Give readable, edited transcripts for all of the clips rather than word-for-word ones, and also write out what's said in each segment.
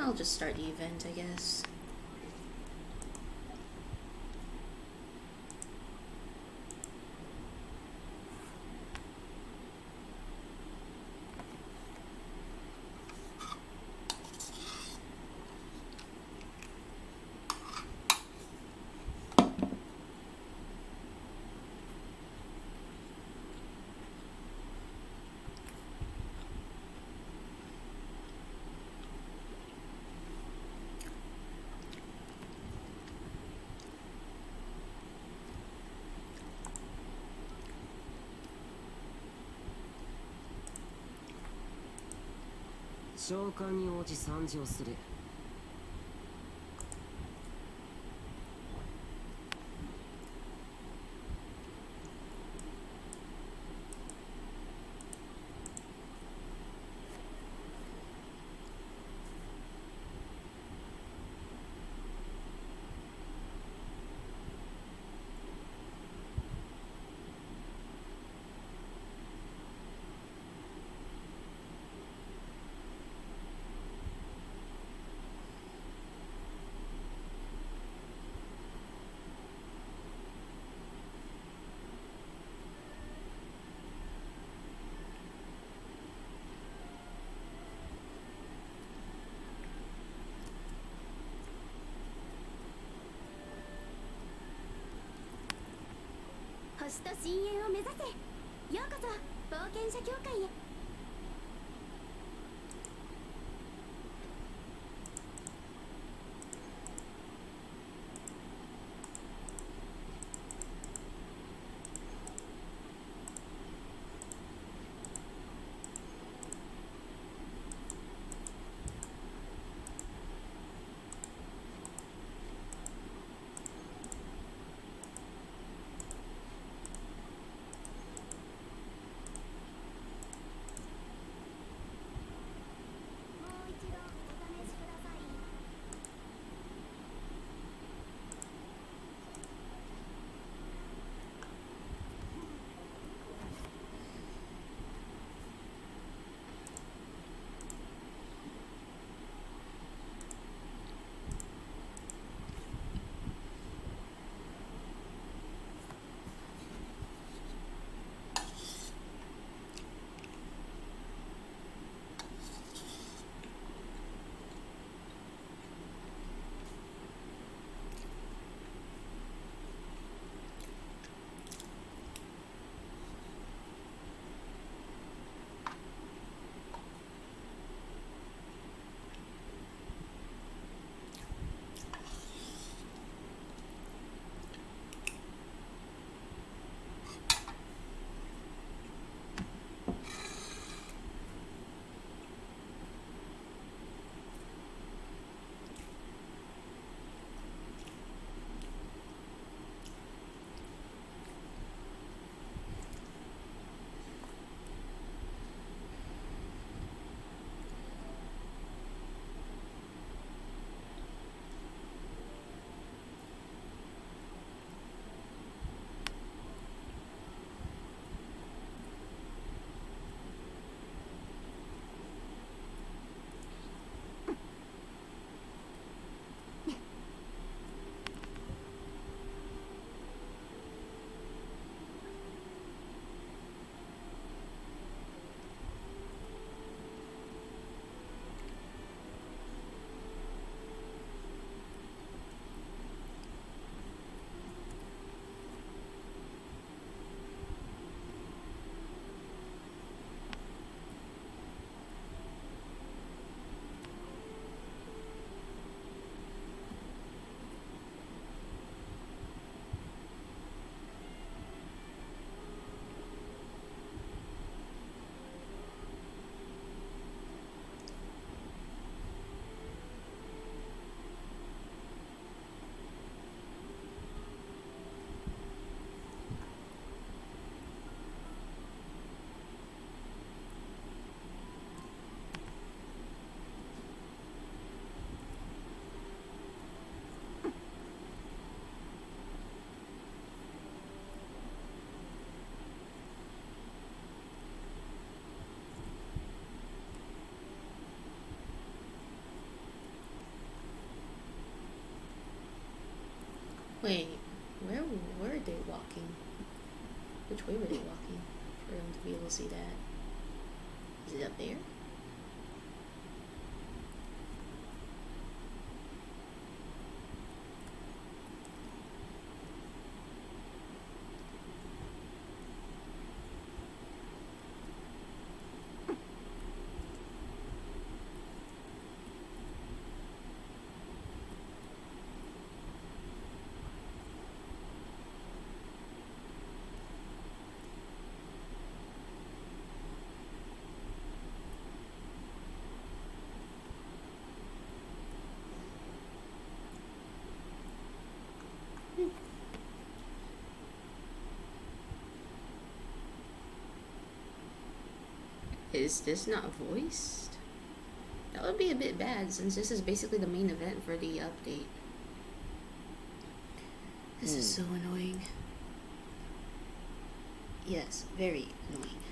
I'll just start the event, I guess.星と深淵を目指せ。ようこそ冒険者協会へ。Wait, where were they walking? Which way were they walking? For them to be able to see that. Is it up there? Is this not voiced? That would be a bit bad since this is basically the main event for the update. This is so annoying. Yes, very annoying.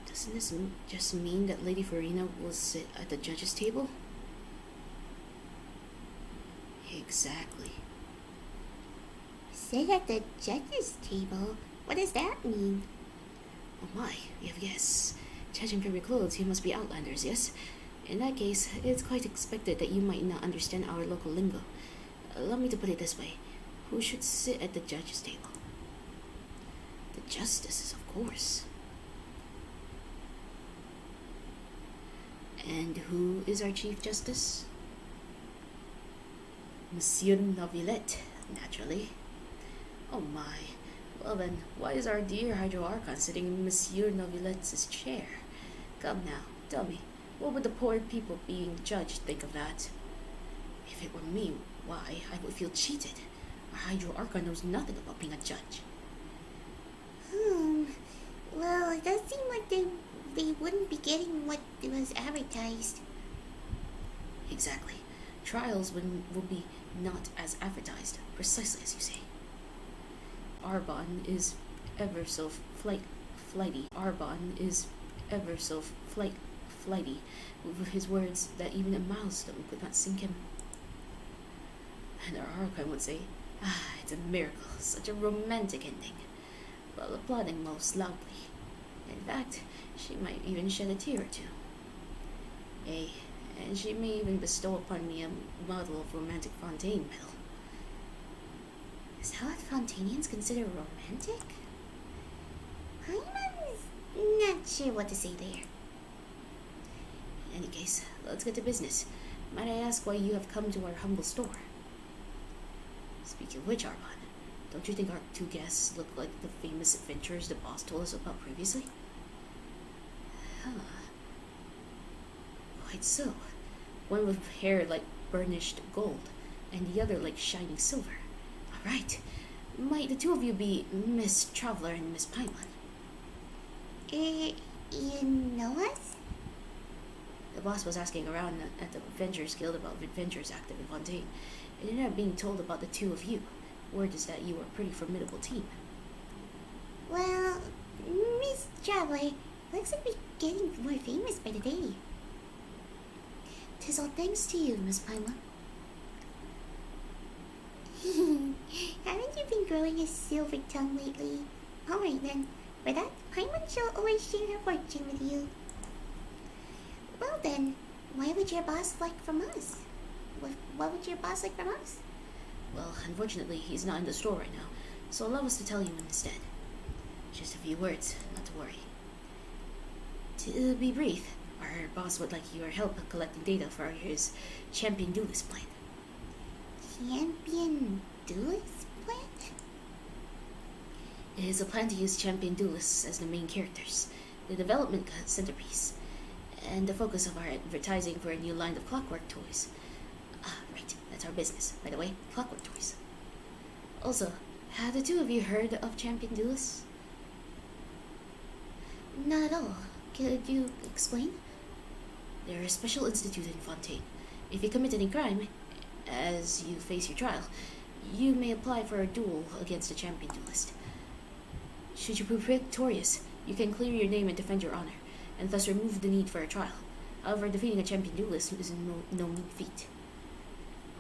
Doesn't this just mean that Lady Farina will sit at the judge's table? Exactly. Sit at the judge's table? What does that mean? Oh my, you have guests. Judging from your clothes, you must be outlanders, yes? In that case, it's quite expected that you might not understand our local lingo. Allow me to put it this way. Who should sit at the judge's table? The justices, of course. And who is our Chief Justice? Monsieur Novilette, naturally. Oh my. Well then, why is our dear Hydro Archon sitting in Monsieur Novilette's chair? Come now, tell me, what would the poor people being judged think of that? If it were me, why, I would feel cheated. Our Hydro Archon knows nothing about being a judge. Well, it does seem like they wouldn't be getting what was advertised. Exactly. Trials will be not as advertised, precisely as you say. Arbon is ever so flighty. Arbon is ever so flighty with his words that even a milestone could not sink him. And our Archon would say, it's a miracle, such a romantic ending, while applauding most loudly. In fact, she might even shed a tear or two. And she may even bestow upon me a model of romantic fontaine medal. Is that what Fontanians consider romantic? I'm not sure what to say there. In any case, let's get to business. Might I ask why you have come to our humble store? Speaking of which, Arbon, don't you think our two guests look like the famous adventurers the boss told us about previously? Quite so. One with hair like burnished gold, and the other like shining silver. Right. Might the two of you be Miss Traveler and Miss Pineland? You know us? The boss was asking around at the Adventurers Guild about adventures active in Fontaine, and ended up being told about the two of you. Word is that you are a pretty formidable team. Well, Miss Traveler, looks like we're getting more famous by the day. 'Tis all thanks to you, Miss Pineland. Haven't you been growing a silver tongue lately? Alright then, for that, Paimon shall always share her fortune with you. Well then, why would your boss like from us? What would your boss like from us? Well, unfortunately, he's not in the store right now, so allow us to tell you instead. Just a few words, not to worry. To be brief, our boss would like your help collecting data for his Champion Duelist plan. Champion Duelist plan? It is a plan to use Champion Duelists as the main characters, the development centerpiece, and the focus of our advertising for a new line of clockwork toys. Right, that's our business, by the way, clockwork toys. Also, have the two of you heard of Champion Duelists? Not at all. Could you explain? They're a special institute in Fontaine. If you commit any crime, as you face your trial, you may apply for a duel against a champion duelist. Should you prove victorious, you can clear your name and defend your honor, and thus remove the need for a trial. However, defeating a champion duelist is no mean feat.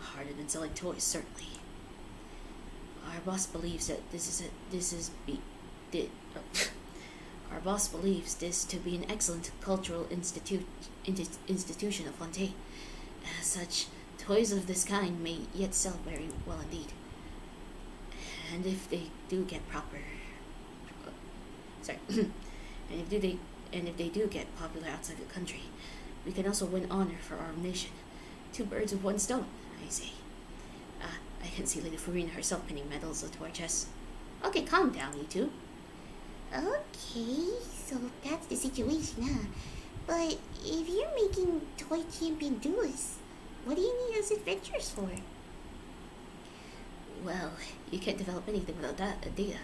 Harder than selling toys, certainly. Our boss believes that our boss believes this to be an excellent cultural institution of Fontaine. As such, toys of this kind may yet sell very well indeed. And if they do get and if they do get popular outside the country, we can also win honor for our nation. 2 birds with 1 stone, I say. I can see Lady Farina herself pinning medals to our chests. Okay, calm down, you two. Okay, so that's the situation, huh? But if you're making toy champion duelists, what do you need those adventures for? Well, you can't develop anything without data,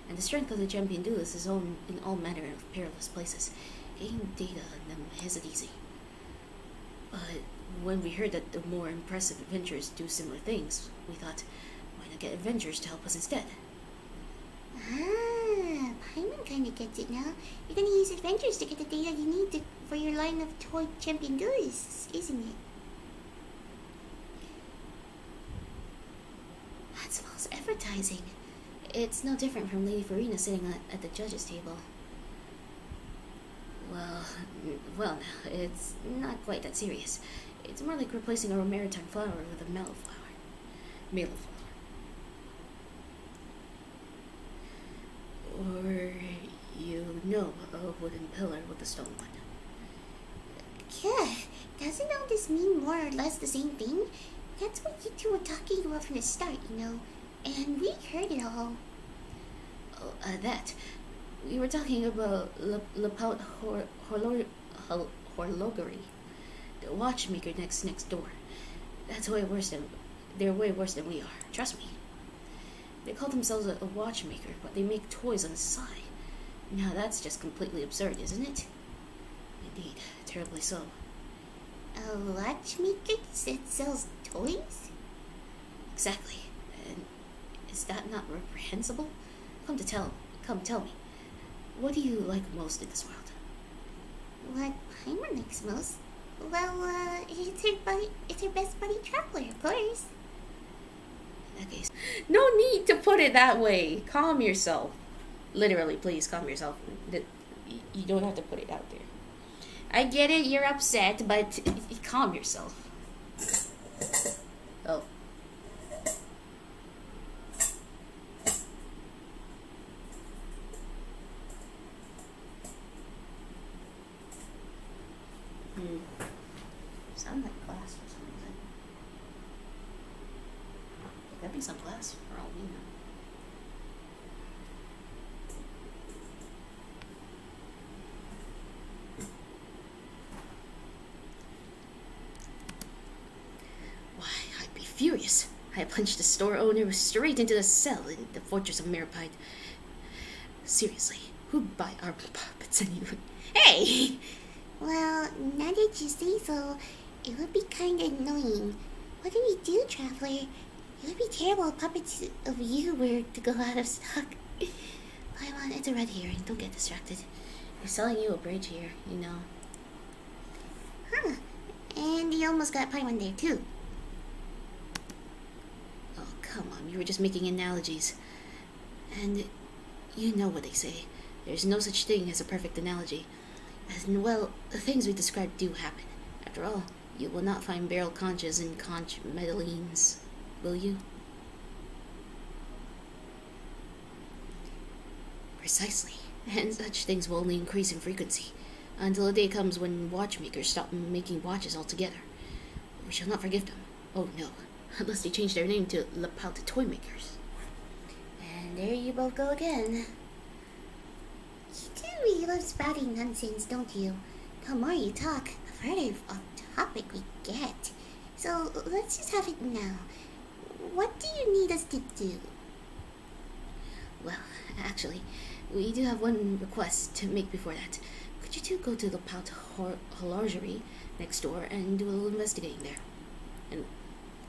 and the strength of the champion duelist is owned in all manner of perilous places. Getting data on them isn't easy. But when we heard that the more impressive adventurers do similar things, we thought, why not get adventurers to help us instead? Ah, Paimon kinda gets it now. You're gonna use adventures to get the data you need for your line of toy champion duelists, isn't it? That's false advertising. It's no different from Lady Farina sitting at the judge's table. Well, now, it's not quite that serious. It's more like replacing a maritime flower with a mallow flower. Or, a wooden pillar with a stone one. Yeah, doesn't all this mean more or less the same thing? That's what you two were talking about from the start, and we heard it all. Oh, that. We were talking about Lapout Horlogerie, the watchmaker next door. They're way worse than we are. Trust me. They call themselves a watchmaker, but they make toys on the side. Now that's just completely absurd, isn't it? Indeed, terribly so. A watchmaker that sells toys? Exactly. And is that not reprehensible? Come tell me. What do you like most in this world? What Paimon likes most? Well, it's her best buddy traveler, of course. In that case, no need to put it that way. Calm yourself. Literally, please calm yourself. You don't have to put it out there. I get it, you're upset, but calm yourself. Oh. Sound like glass for some reason. It could be some glass for all we know. Why, I'd be furious. I punched the store owner straight into the cell in the Fortress of Meripide. Seriously, who'd buy our puppets anyway? Hey! Well, now that you say so, it would be kind of annoying. What do we do, Traveler? It would be terrible if puppets of you were to go out of stock. Paimon, it's a red herring. Don't get distracted. We're selling you a bridge here, Huh. And you almost got Paimon there, too. Oh, come on. You were just making analogies. And you know what they say. There's no such thing as a perfect analogy. And, well, the things we described do happen. After all, you will not find barrel conches and conch medallines, will you? Precisely. And such things will only increase in frequency, until a day comes when watchmakers stop making watches altogether. We shall not forgive them. Oh no, unless they change their name to Lapout Toy Makers. And there you both go again. You do really love spouting nonsense, don't you? The more you talk, the further off topic we get. So let's just have it now. What do you need us to do? Well, actually, we do have one request to make before that. Could you two go to the Lapout Horlogerie next door and do a little investigating there? An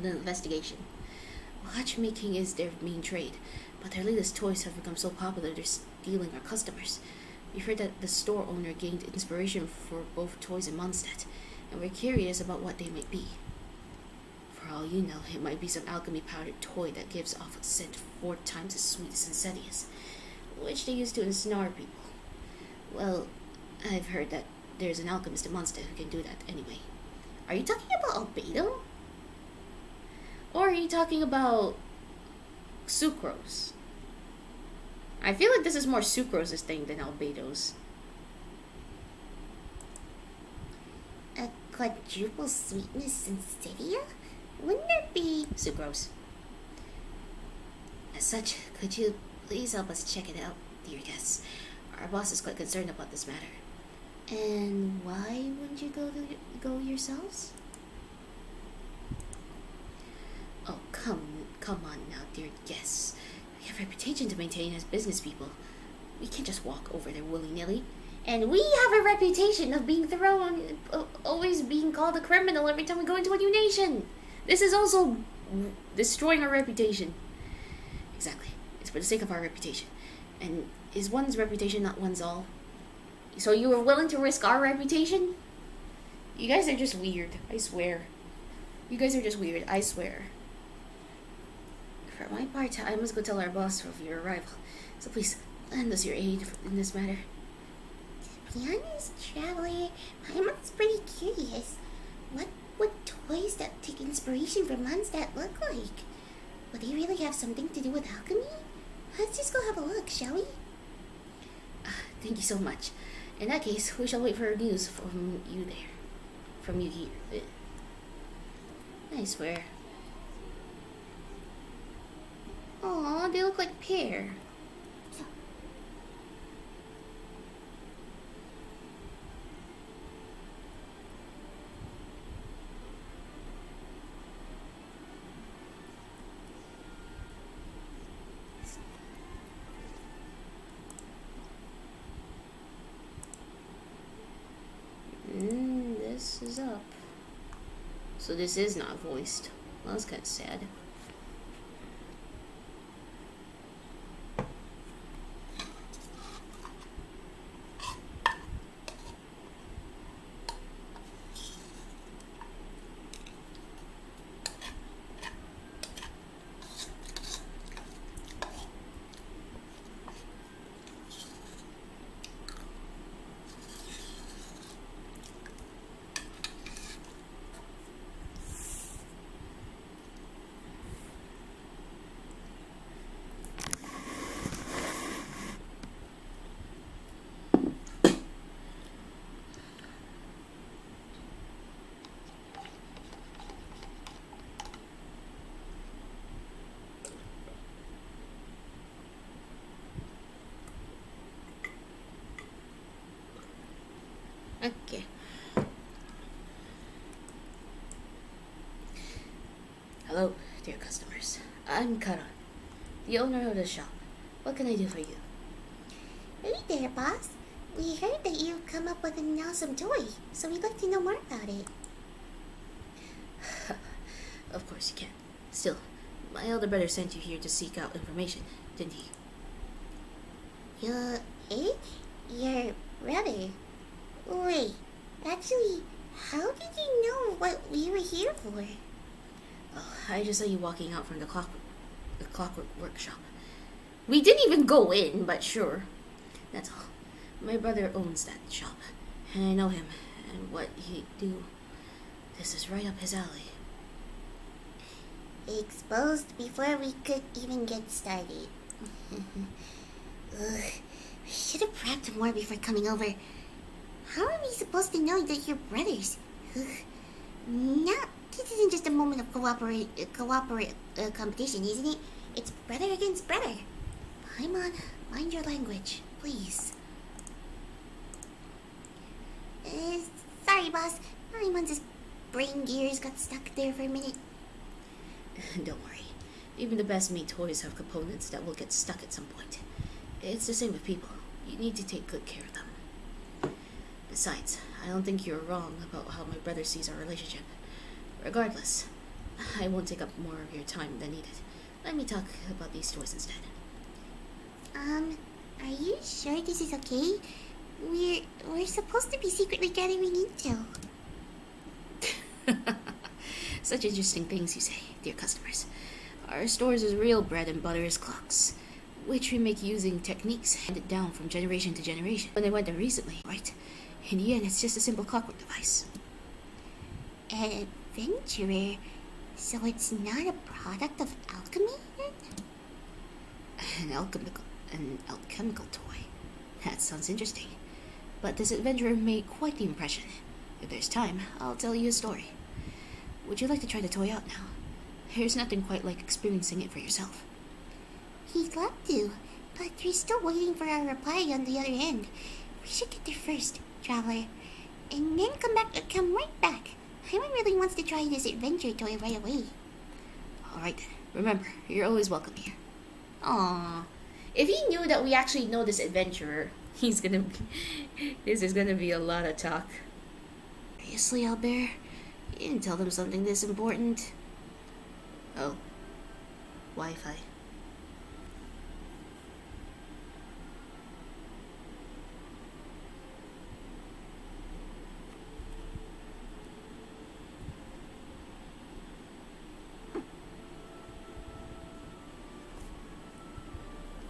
investigation. Watchmaking is their main trade, but their latest toys have become so popular they're stealing our customers. We heard that the store owner gained inspiration for both toys and Mondstadt, and we're curious about what they might be. For For all you know, it might be some alchemy powdered toy that gives off a scent 4 times as sweet as insidious, which they use to ensnare people. Well, I've heard that there's an alchemist in Monster who can do that anyway. Are you talking about albedo? Or are you talking about sucrose? I feel like this is more sucrose's thing than albedo's. A quadruple sweetness insidia? Wouldn't that be Sucrose. As such, could you please help us check it out, dear guests? Our boss is quite concerned about this matter. And why wouldn't you go yourselves? Oh, come on now, dear guests. We have a reputation to maintain as business people. We can't just walk over there willy-nilly. And we have a reputation of being thrown, always being called a criminal every time we go into a new nation. This is also destroying our reputation. Exactly. It's for the sake of our reputation. And is one's reputation not one's all? So you were willing to risk our reputation? You guys are just weird, I swear. You guys are just weird, I swear. For my part, I must go tell our boss of your arrival. So please, lend us your aid in this matter. To be honest, Traveler, I'm pretty curious. What would toys that take inspiration from Mondstadt look like? Would they really have something to do with alchemy? Let's just go have a look, shall we? Thank you so much. In that case, we shall wait for news from you there. From you here. I swear. Aw, they look like pear. This is up. So this is not voiced. Well, that's kind of sad. Okay. Hello, dear customers. I'm Karan, the owner of the shop. What can I do for you? Hey there, boss. We heard that you've come up with an awesome toy, so we'd like to know more about it. Of course you can. Still, my elder brother sent you here to seek out information, didn't he? Your brother? Wait, actually, how did you know what we were here for? Oh, I just saw you walking out from the clockwork workshop. We didn't even go in, but sure. That's all. My brother owns that shop, and I know him, and what he'd do. This is right up his alley. Exposed before we could even get started. Ugh, we should have prepped more before coming over. How are we supposed to know that you're brothers? This isn't just a moment of competition, isn't it? It's brother against brother. Paimon, mind your language, please. Sorry, boss. Paimon's brain gears got stuck there for a minute. Don't worry. Even the best made toys have components that will get stuck at some point. It's the same with people. You need to take good care of them. Besides, I don't think you're wrong about how my brother sees our relationship. Regardless, I won't take up more of your time than needed. Let me talk about these toys instead. Are you sure this is okay? We're supposed to be secretly gathering intel. Such interesting things you say, dear customers. Our store's real bread and butter is clocks, which we make using techniques handed down from generation to generation. When I went there recently, right? In the end, it's just a simple clockwork device. An adventurer? So it's not a product of alchemy, then? An alchemical toy. That sounds interesting. But this adventurer made quite the impression. If there's time, I'll tell you a story. Would you like to try the toy out now? There's nothing quite like experiencing it for yourself. He'd love to, but we're still waiting for our reply on the other end. We should get there first, traveler, and then come right back. Hyman really wants to try this adventure toy right away. Alright then. Remember, you're always welcome here. Aww. If he knew that we actually know this adventurer, this is gonna be a lot of talk. Seriously, Albert? You didn't tell them something this important? Oh. Wi-Fi.